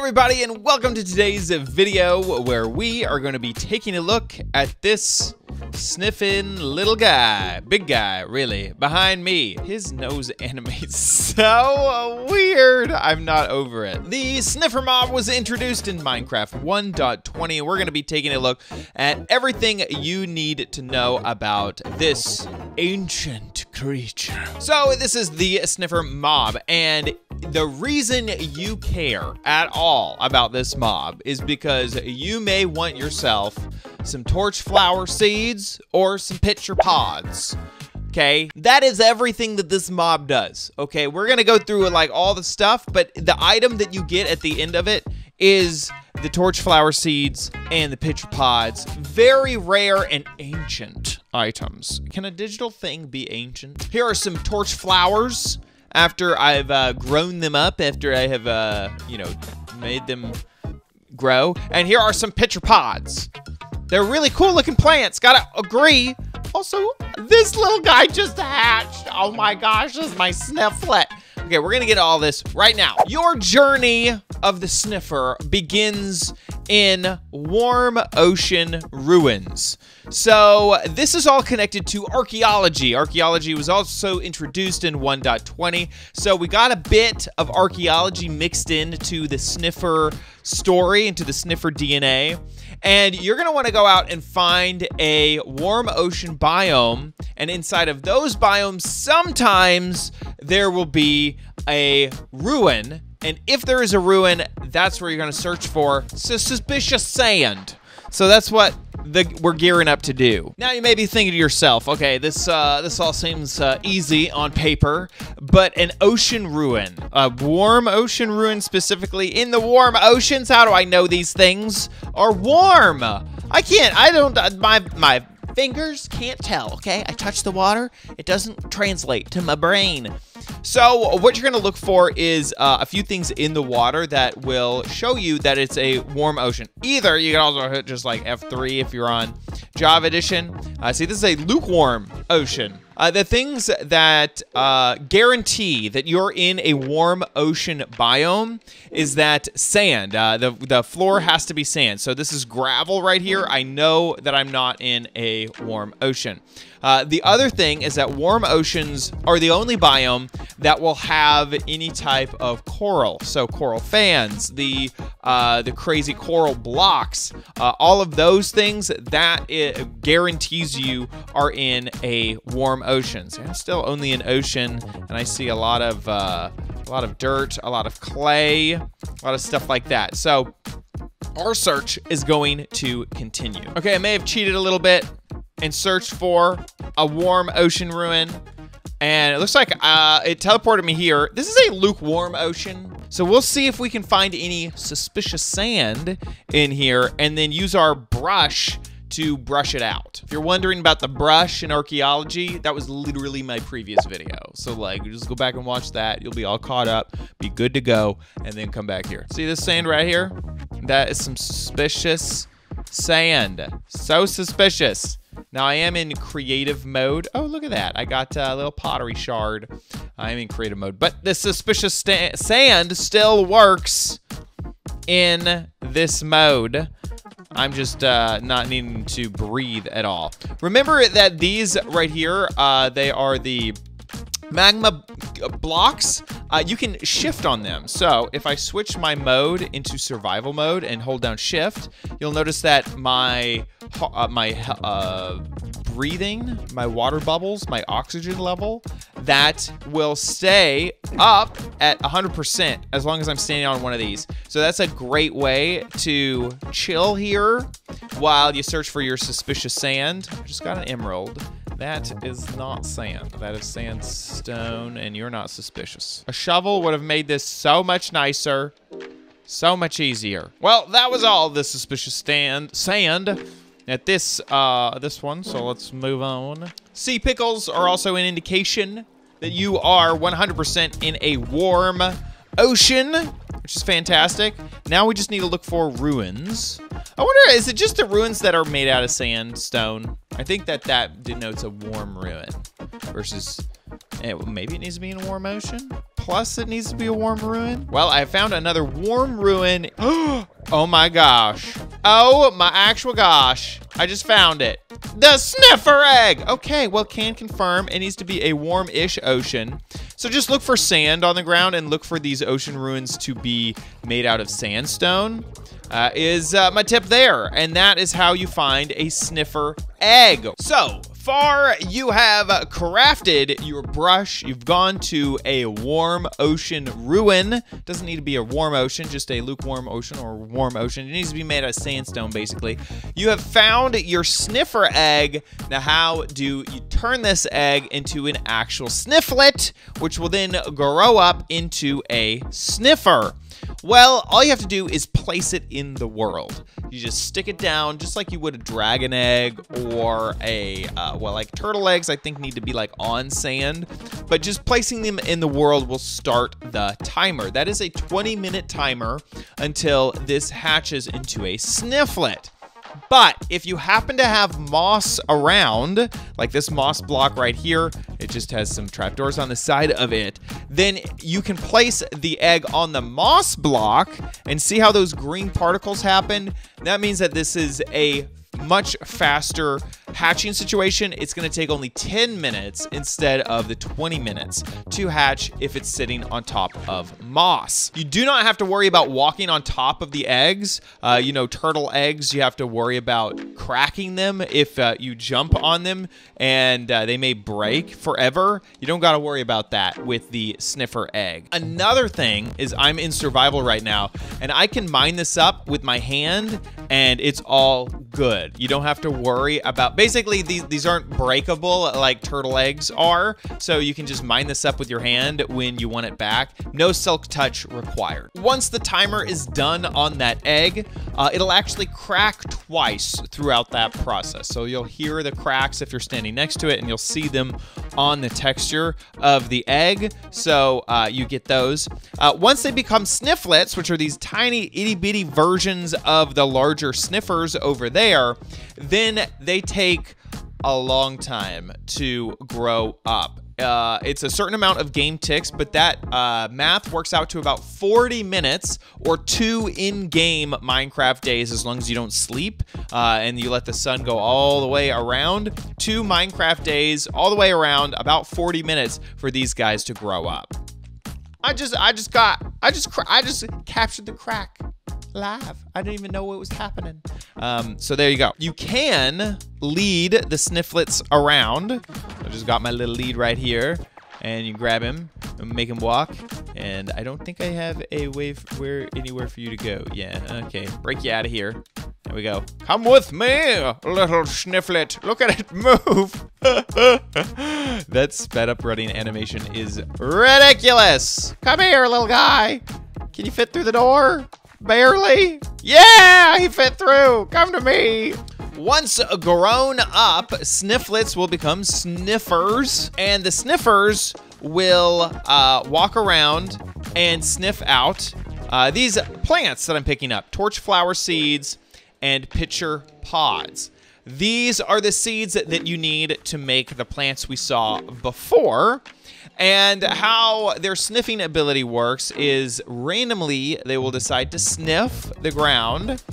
everybody, and welcome to today's video where we are going to be taking a look at this sniffing little guy, big guy really, behind me. His nose animates so weird. I'm not over it. The Sniffer mob was introduced in Minecraft 1.20, and we're going to be taking a look at everything you need to know about this ancient creature. So this is the Sniffer mob, and the reason you care at all about this mob is because you may want yourself some Torchflower seeds or some pitcher pods. Okay, that is everything that this mob does. Okay, we're gonna go through like all the stuff, but the item that you get at the end of it is the Torchflower seeds and the pitcher pods. Very rare and ancient items. Can a digital thing be ancient? Here are some Torchflowers after I've grown them up, after I have, made them grow. And here are some pitcher pods. They're really cool looking plants, gotta agree. Also, this little guy just hatched. Oh my gosh, this is my Snifflet. Okay, we're gonna get all this right now. Your journey of the Sniffer begins in warm ocean ruins. So this is all connected to archaeology. Archaeology was also introduced in 1.20. So we got a bit of archaeology mixed into the Sniffer story, into the Sniffer DNA. And you're gonna wanna go out and find a warm ocean biome. And inside of those biomes, sometimes there will be a ruin. And if there is a ruin, that's where you're gonna search for suspicious sand. So that's what we're gearing up to do. Now you may be thinking to yourself, okay, this all seems easy on paper, but an ocean ruin, a warm ocean ruin specifically in the warm oceans. How do I know these things are warm? My fingers can't tell, okay? I touch the water, it doesn't translate to my brain. So what you're gonna look for is a few things in the water that will show you that it's a warm ocean. Either you can also hit just like F3 if you're on Java Edition. See, this is a lukewarm ocean. The things that guarantee that you're in a warm ocean biome is that sand. The floor has to be sand. So this is gravel right here. I know that I'm not in a warm ocean. The other thing is that warm oceans are the only biome that will have any type of coral. So coral fans, the crazy coral blocks, all of those things, that it guarantees you are in a warm ocean. So I'm still only in ocean, and I see a lot of dirt, a lot of clay, a lot of stuff like that. So our search is going to continue. Okay, I may have cheated a little bit and searched for a warm ocean ruin, and it looks like it teleported me here. This is a lukewarm ocean, so we'll see if we can find any suspicious sand in here and then use our brush to brush it out. If you're wondering about the brush in archaeology, that was literally my previous video. So like, just go back and watch that. You'll be all caught up, be good to go, and then come back here. See this sand right here? That is some suspicious sand. So suspicious. Now I am in creative mode. Oh, look at that. I got a little pottery shard. I am in creative mode, but the suspicious sand still works in this mode. I'm just not needing to breathe at all. Remember that these right here, they are the magma blocks. You can shift on them. So if I switch my mode into survival mode and hold down shift, you'll notice that my breathing, my water bubbles, my oxygen level, that will stay up at 100% as long as I'm standing on one of these. So that's a great way to chill here while you search for your suspicious sand. I just got an emerald. That is not sand. That is sandstone, and you're not suspicious. A shovel would have made this so much nicer, so much easier. Well, that was all the suspicious sand at this one, so let's move on. Sea pickles are also an indication that you are 100% in a warm ocean, which is fantastic. Now we just need to look for ruins. I wonder, is it just the ruins that are made out of sandstone? I think that denotes a warm ruin versus, maybe it needs to be in a warm ocean? plus it needs to be a warm ruin? Well, I found another warm ruin. Oh my gosh. Oh my actual gosh. I just found it. The Sniffer Egg. Okay, well, can confirm it needs to be a warm-ish ocean. So just look for sand on the ground and look for these ocean ruins to be made out of sandstone. Is my tip there, and that is how you find a Sniffer Egg. So far, you have crafted your brush. You've gone to a warm ocean ruin. Doesn't need to be a warm ocean, just a lukewarm ocean or warm ocean. It needs to be made out of sandstone, basically. You have found your Sniffer Egg. Now, how do you turn this egg into an actual Snifflet, which will then grow up into a Sniffer? Well, all you have to do is place it in the world. You just stick it down just like you would a dragon egg or a, well, like turtle eggs, I think need to be like on sand. But just placing them in the world will start the timer. That is a 20-minute timer until this hatches into a Snifflet. But if you happen to have moss around, like this moss block right here, it just has some trapdoors on the side of it, then you can place the egg on the moss block and see how those green particles happen. That means that this is a much faster hatching situation. It's going to take only 10 minutes instead of the 20 minutes to hatch if it's sitting on top of moss. You do not have to worry about walking on top of the eggs. You know, turtle eggs, you have to worry about cracking them if you jump on them, and they may break forever. You don't got to worry about that with the Sniffer Egg. Another thing is I'm in survival right now, and I can mine this up with my hand, and it's all good. You don't have to worry about, basically these aren't breakable like turtle eggs are, so you can just mine this up with your hand when you want it back. No silk touch required. Once the timer is done on that egg, it'll actually crack twice throughout that process. So you'll hear the cracks if you're standing next to it, and you'll see them on the texture of the egg. So you get those. Once they become Snifflets, which are these tiny itty bitty versions of the larger Sniffers over there, then they take a long time to grow up. It's a certain amount of game ticks, but that math works out to about 40 minutes or 2 in-game Minecraft days, as long as you don't sleep and you let the sun go all the way around. 2 Minecraft days all the way around, about 40 minutes for these guys to grow up. I just captured the crack live. I didn't even know what was happening. So there you go. You can lead the Snifflets around. I just got my little lead right here, and you grab him and make him walk. And I don't think I have a way anywhere for you to go. Yeah, okay. Break you out of here. There we go. Come with me, little Snifflet. Look at it move. That sped up running animation is ridiculous. Come here, little guy. Can you fit through the door? Barely? Yeah, he fit through. Come to me. Once grown up, Snifflets will become Sniffers, and the Sniffers will walk around and sniff out these plants that I'm picking up: Torchflower seeds and pitcher pods. These are the seeds that you need to make the plants we saw before. And how their sniffing ability works is randomly they will decide to sniff the ground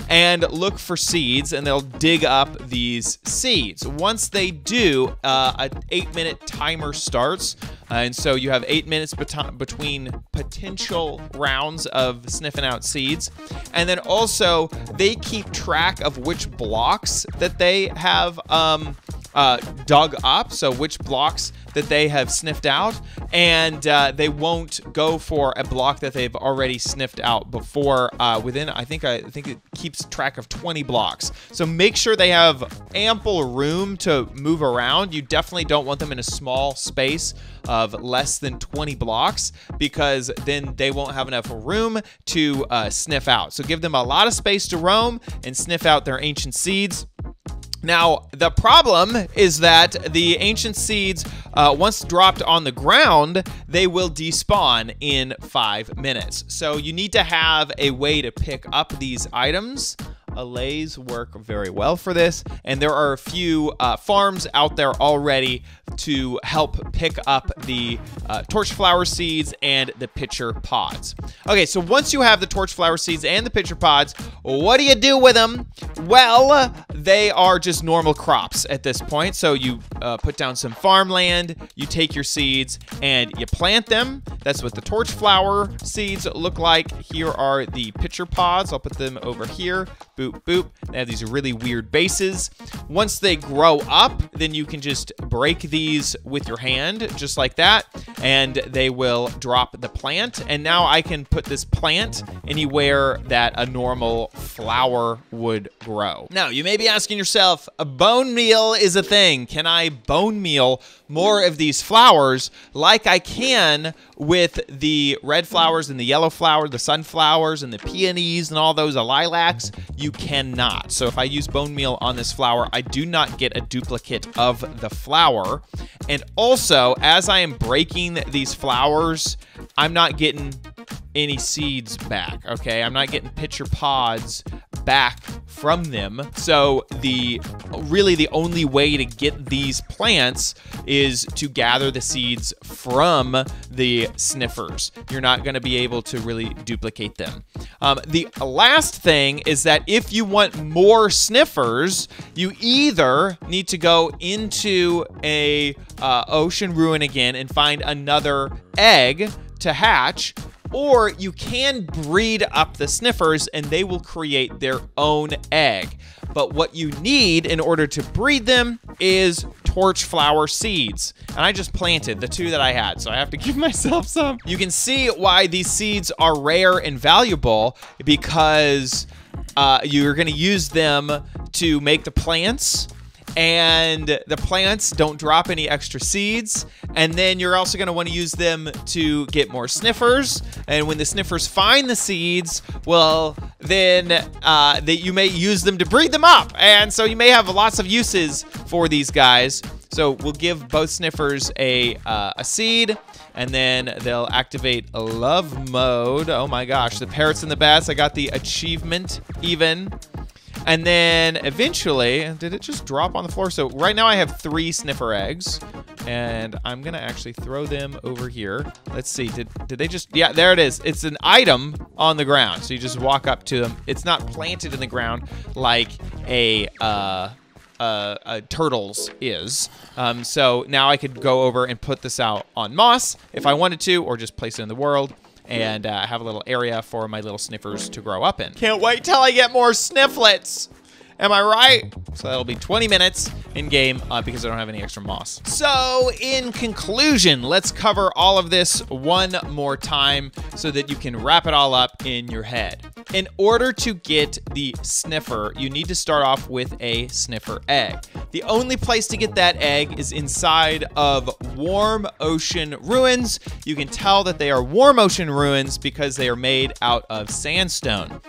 and look for seeds, and they'll dig up these seeds. Once they do, an 8-minute timer starts, and so you have 8 minutes between potential rounds of sniffing out seeds. And then also they keep track of which blocks that they have dug up, so which blocks that they have sniffed out, and they won't go for a block that they've already sniffed out before. Within, I think it keeps track of 20 blocks. So make sure they have ample room to move around. You definitely don't want them in a small space of less than 20 blocks, because then they won't have enough room to sniff out. So give them a lot of space to roam and sniff out their ancient seeds. Now, the problem is that the ancient seeds, once dropped on the ground, they will despawn in 5 minutes. So you need to have a way to pick up these items allays work very well for this, and there are a few farms out there already to help pick up the Torchflower seeds and the pitcher pods. Okay, so once you have the Torchflower seeds and the pitcher pods, what do you do with them? Well, they are just normal crops at this point. So you put down some farmland, you take your seeds, and you plant them. That's what the Torchflower seeds look like. Here are the pitcher pods. I'll put them over here. Boop, boop. They have these really weird bases. Once they grow up, then you can just break these with your hand, just like that, and they will drop the plant. And now I can put this plant anywhere that a normal flower would grow. Now, you may be asking yourself, a bone meal is a thing. Can I bone meal more of these flowers like I can with the red flowers and the yellow flower, the sunflowers and the peonies and all those lilacs? You cannot. So if I use bone meal on this flower, I do not get a duplicate of the flower. And also, as I am breaking these flowers, I'm not getting any seeds back, okay? I'm not getting pitcher pods back from them. So really the only way to get these plants is to gather the seeds from the sniffers. You're not going to be able to really duplicate them. The last thing is that if you want more sniffers, you either need to go into a ocean ruin again and find another egg to hatch, or you can breed up the sniffers and they will create their own egg. But what you need in order to breed them is Torchflower seeds. And I just planted the 2 that I had, so I have to give myself some. You can see why these seeds are rare and valuable, because you're gonna use them to make the plants, and the plants don't drop any extra seeds. And then you're also going to want to use them to get more sniffers. And when the sniffers find the seeds, well, then you may use them to breed them up. And so you may have lots of uses for these guys. So we'll give both sniffers a seed, and then they'll activate a love mode. Oh my gosh, the parrots and the bats, I got the achievement even. And then eventually, did it just drop on the floor? So right now I have 3 sniffer eggs, and I'm gonna actually throw them over here. Let's see, did they just, yeah, there it is. It's an item on the ground. So you just walk up to them. It's not planted in the ground like a turtle's is. So now I could go over and put this out on moss if I wanted to, or just place it in the world, and have a little area for my little sniffers to grow up in. Can't wait till I get more Snifflets. Am I right? So that'll be 20 minutes in game because I don't have any extra moss. So in conclusion, let's cover all of this one more time so that you can wrap it all up in your head. In order to get the sniffer, you need to start off with a sniffer egg. The only place to get that egg is inside of warm ocean ruins. You can tell that they are warm ocean ruins because they are made out of sandstone.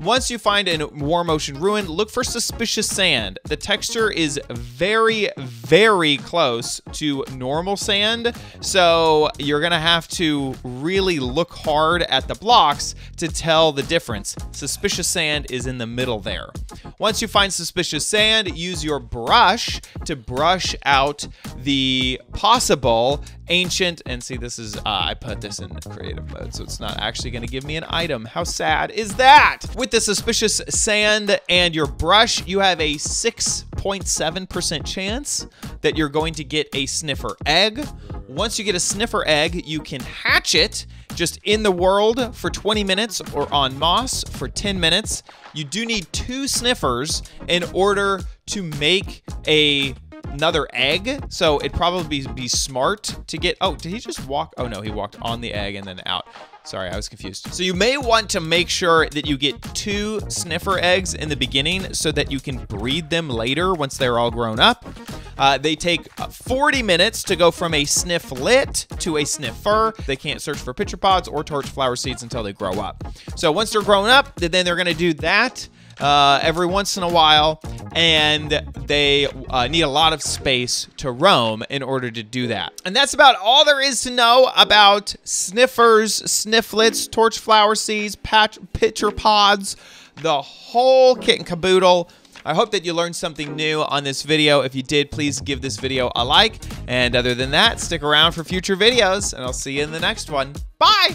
Once you find a warm ocean ruin, look for suspicious sand. The texture is very, very close to normal sand, so you're gonna have to really look hard at the blocks to tell the difference. Suspicious sand is in the middle there. Once you find suspicious sand, use your brush to brush out the possible ancient, and see, this is, I put this in creative mode, so it's not actually gonna give me an item. How sad is that? With the suspicious sand and your brush, you have a 6.7% chance that you're going to get a sniffer egg. Once you get a sniffer egg, you can hatch it just in the world for 20 minutes or on moss for 10 minutes. You do need 2 sniffers in order to make another egg, so it'd probably be smart to get, oh, did he just walk? Oh no, he walked on the egg and then out. Sorry, I was confused. So you may want to make sure that you get 2 sniffer eggs in the beginning so that you can breed them later once they're all grown up. They take 40 minutes to go from a snifflet to a sniffer. They can't search for pitcher pods or torchflower seeds until they grow up. So once they're grown up, then they're gonna do that every once in a while, and they need a lot of space to roam in order to do that. And that's about all there is to know about sniffers, snifflets, torchflower seeds, pitcher pods, the whole kit and caboodle. I hope that you learned something new on this video. If you did, please give this video a like. And other than that, stick around for future videos, and I'll see you in the next one. Bye!